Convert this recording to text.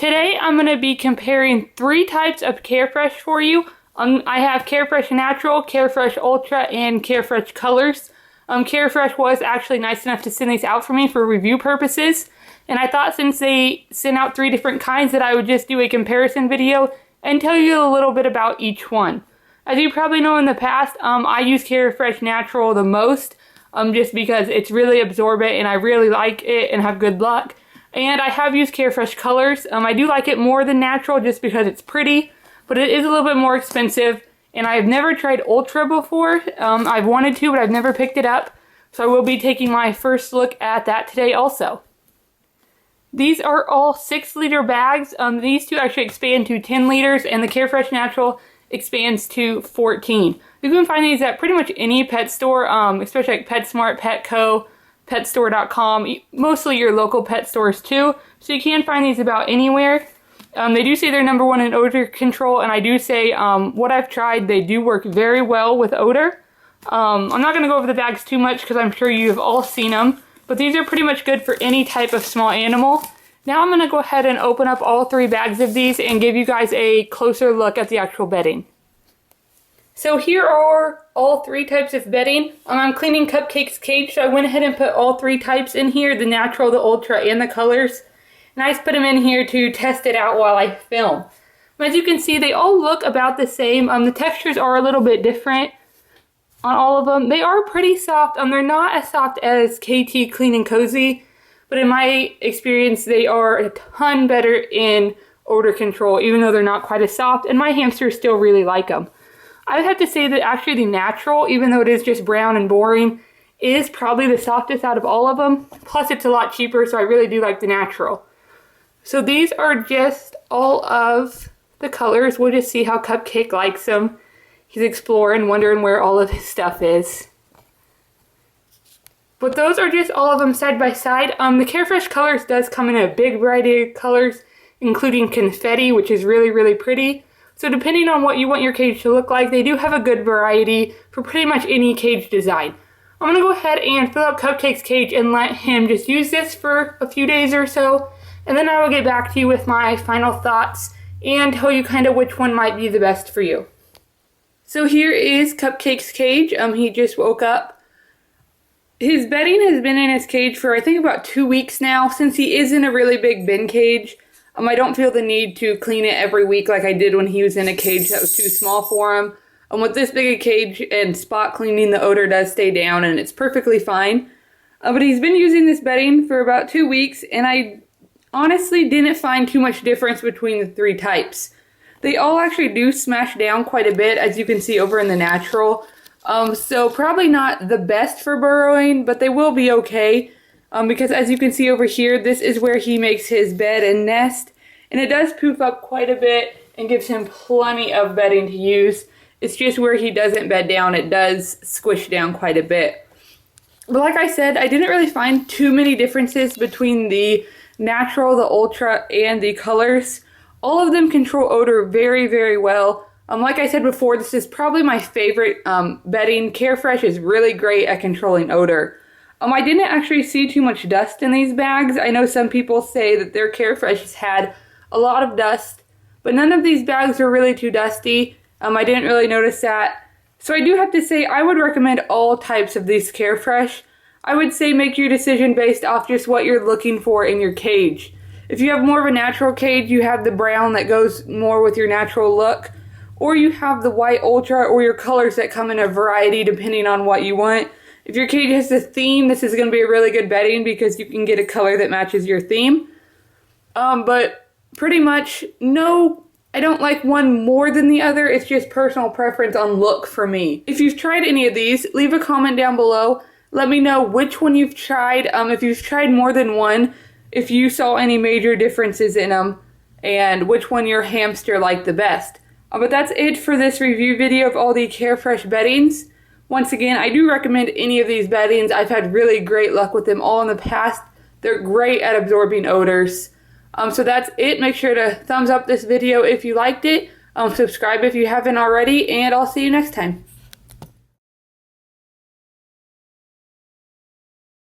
Today I'm going to be comparing 3 types of Carefresh for you. I have Carefresh Natural, Carefresh Ultra, and Carefresh Colors. Carefresh was actually nice enough to send these out for me for review purposes. And I thought since they sent out 3 different kinds that I would just do a comparison video and tell you a little bit about each one. As you probably know in the past, I use Carefresh Natural the most just because it's really absorbent and I really like it and have good luck. And I have used Carefresh Colors. I do like it more than Natural just because it's pretty, but it is a little bit more expensive. And I've never tried Ultra before. I've wanted to, but I've never picked it up. So I will be taking my first look at that today also. These are all 6-liter bags. These two actually expand to 10 liters, and the Carefresh Natural expands to 14. You can find these at pretty much any pet store, especially like PetSmart, Petco, PetStore.com, mostly your local pet stores too. So you can find these about anywhere. They do say they're #1 in odor control, and I do say what I've tried, they do work very well with odor. I'm not going to go over the bags too much because I'm sure you've all seen them, but these are pretty much good for any type of small animal. Now I'm going to go ahead and open up all 3 bags of these and give you guys a closer look at the actual bedding. So here are all 3 types of bedding. I'm cleaning Cupcake's cage, so I went ahead and put all 3 types in here, the Natural, the Ultra, and the Colors. And I just put them in here to test it out while I film. As you can see, they all look about the same. The textures are a little bit different on all of them. They are pretty soft. They're not as soft as KT Clean and Cozy, but in my experience, they are a ton better in odor control, even though they're not quite as soft, and my hamsters still really like them. I would have to say that actually the Natural, even though it is just brown and boring, is probably the softest out of all of them. Plus, it's a lot cheaper, so I really do like the Natural. So these are just all of the colors. We'll just see how Cupcake likes them. He's exploring, wondering where all of his stuff is. But those are just all of them side by side. The Carefresh Colors does come in a big variety of colors, including confetti, which is really, really pretty. So depending on what you want your cage to look like, they do have a good variety for pretty much any cage design. I'm going to go ahead and fill up Cupcake's cage and let him just use this for a few days or so. And then I will get back to you with my final thoughts and tell you kind of which one might be the best for you. So here is Cupcake's cage. He just woke up. His bedding has been in his cage for I think about 2 weeks now. Since he is in a really big bin cage, I don't feel the need to clean it every week like I did when he was in a cage that was too small for him. With this big a cage and spot cleaning, the odor does stay down and it's perfectly fine. But he's been using this bedding for about 2 weeks, and I honestly didn't find too much difference between the 3 types. They all actually do smash down quite a bit, as you can see over in the Natural. So probably not the best for burrowing, but they will be okay. Because as you can see over here, this is where he makes his bed and nest. And it does poof up quite a bit and gives him plenty of bedding to use. It's just where he doesn't bed down, it does squish down quite a bit. But like I said, I didn't really find too many differences between the Natural, the Ultra, and the Colors. All of them control odor very, very well. Like I said before, this is probably my favorite bedding. Carefresh is really great at controlling odor. I didn't actually see too much dust in these bags. I know some people say that their Carefresh has had a lot of dust, but none of these bags are really too dusty. I didn't really notice that. So I do have to say I would recommend all types of these Carefresh. I would say make your decision based off just what you're looking for in your cage. If you have more of a natural cage, you have the brown that goes more with your natural look, or you have the white Ultra or your colors that come in a variety depending on what you want. If your cage has a theme, this is going to be a really good bedding because you can get a color that matches your theme. But pretty much, no, I don't like one more than the other. It's just personal preference on look for me. If you've tried any of these, leave a comment down below. Let me know which one you've tried, if you've tried more than one, if you saw any major differences in them, and which one your hamster liked the best. But that's it for this review video of all the Carefresh beddings. Once again, I do recommend any of these beddings. I've had really great luck with them all in the past. They're great at absorbing odors. So that's it. Make sure to thumbs up this video if you liked it. Subscribe if you haven't already, and I'll see you next time.